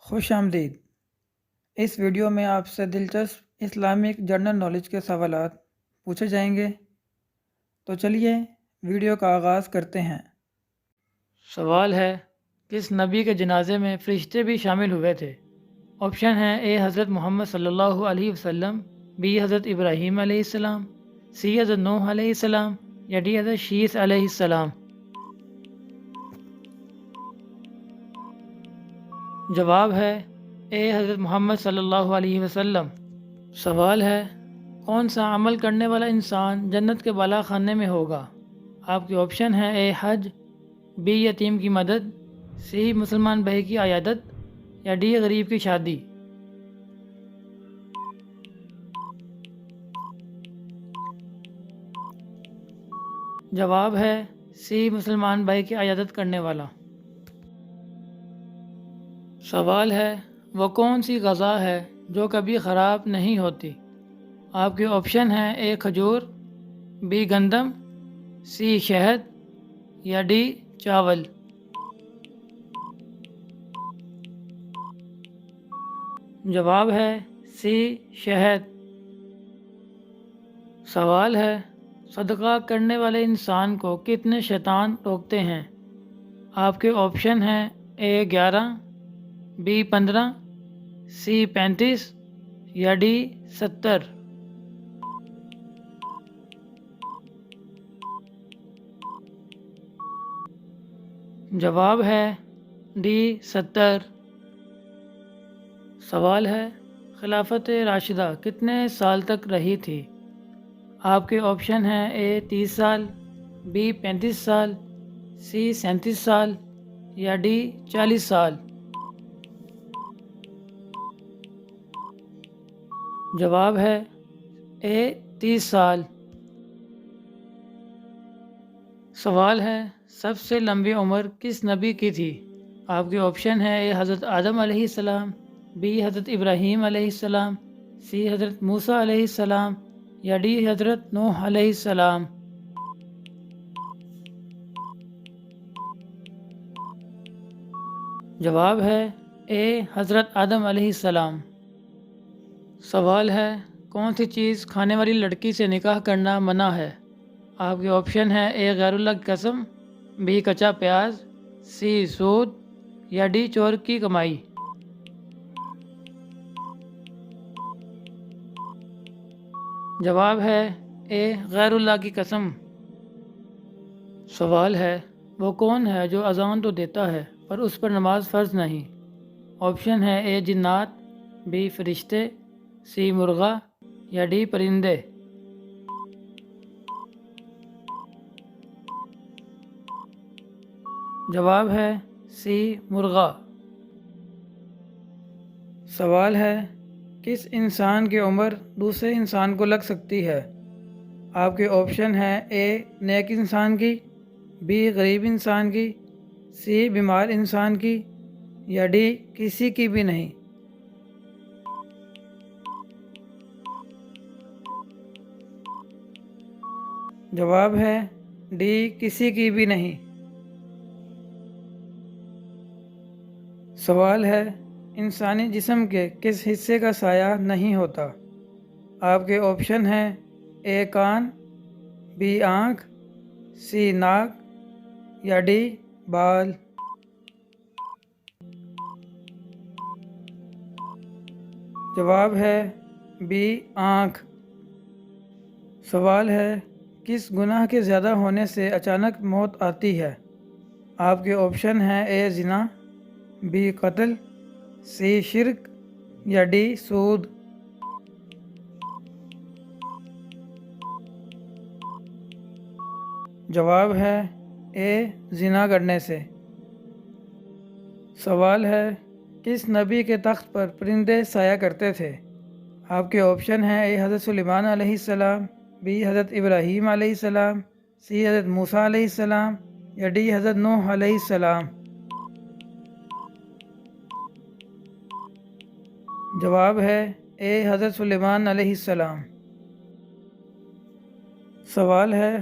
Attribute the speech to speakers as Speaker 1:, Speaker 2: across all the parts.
Speaker 1: خوش آمدید۔ اس ویڈیو میں آپ سے دلچسپ اسلامک جنرل نالج کے سوالات پوچھے جائیں گے، تو چلیے ویڈیو کا آغاز کرتے ہیں۔ سوال ہے، کس نبی کے جنازے میں فرشتے بھی شامل ہوئے تھے؟ آپشن ہیں: اے حضرت محمد صلی اللہ علیہ وسلم، بی حضرت ابراہیم علیہ السلام، سی حضرت نوح علیہ السلام، یا ڈی حضرت شیث علیہ السلام۔ جواب ہے اے حضرت محمد صلی اللہ علیہ وسلم۔ سوال ہے، کون سا عمل کرنے والا انسان جنت کے بالا خانے میں ہوگا؟ آپ کے آپشن ہیں: اے حج، بی یتیم کی مدد، سی مسلمان بھائی کی عیادت، یا ڈی غریب کی شادی۔ جواب ہے سی مسلمان بھائی کی عیادت کرنے والا۔ سوال ہے، وہ کون سی غذا ہے جو کبھی خراب نہیں ہوتی؟ آپ کے آپشن ہیں: اے کھجور، بی گندم، سی شہد، یا ڈی چاول۔ جواب ہے سی شہد۔ سوال ہے، صدقہ کرنے والے انسان کو کتنے شیطان روکتے ہیں؟ آپ کے آپشن ہیں: اے 11، بی 15، سی 35، یا ڈی 70۔ جواب ہے ڈی 70۔ سوال ہے، خلافت راشدہ کتنے سال تک رہی تھی؟ آپ کے آپشن ہیں: اے 30 سال، بی 35 سال، سی 37 سال، یا ڈی 40 سال۔ جواب ہے اے 30 سال۔ سوال ہے، سب سے لمبی عمر کس نبی کی تھی؟ آپ کے آپشن ہیں: اے حضرت آدم علیہ السلام، بی حضرت ابراہیم علیہ السلام، سی حضرت موسیٰ علیہ السلام، یا ڈی حضرت نوح علیہ السلام۔ جواب ہے اے حضرت آدم علیہ السلام۔ سوال ہے، کون سی چیز کھانے والی لڑکی سے نکاح کرنا منع ہے؟ آپ کے آپشن ہیں: اے غیر اللہ کی قسم، بی کچا پیاز، سی سود، یا ڈی چور کی کمائی۔ جواب ہے اے غیر اللہ کی قسم۔ سوال ہے، وہ کون ہے جو اذان تو دیتا ہے پر اس پر نماز فرض نہیں؟ آپشن ہے: اے جنات، بی فرشتے، سی مرغا، یا ڈی پرندے۔ جواب ہے سی مرغا۔ سوال ہے، کس انسان کی عمر دوسرے انسان کو لگ سکتی ہے؟ آپ کے آپشن ہیں: اے نیک انسان کی، بی غریب انسان کی، سی بیمار انسان کی، یا ڈی کسی کی بھی نہیں۔ جواب ہے ڈی کسی کی بھی نہیں۔ سوال ہے، انسانی جسم کے کس حصے کا سایہ نہیں ہوتا؟ آپ کے آپشن ہیں: اے کان، بی آنکھ، سی ناک، یا ڈی بال۔ جواب ہے بی آنکھ۔ سوال ہے، کس گناہ کے زیادہ ہونے سے اچانک موت آتی ہے؟ آپ کے آپشن ہیں: اے زنا، بی قتل، سی شرک، یا ڈی سود۔ جواب ہے اے زنا کرنے سے۔ سوال ہے، کس نبی کے تخت پر پرندے سایہ کرتے تھے؟ آپ کے آپشن ہیں: اے حضرت سلیمان علیہ السلام، بی حضرت ابراہیم علیہ السلام، سی حضرت موسیٰ علیہ السلام، یا ڈی حضرت نوح علیہ السلام۔ جواب ہے اے حضرت سلیمان علیہ السلام۔ سوال ہے،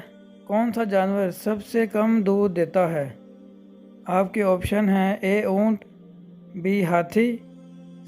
Speaker 1: کون سا جانور سب سے کم دودھ دیتا ہے؟ آپ کے آپشن ہیں: اے اونٹ، بی ہاتھی،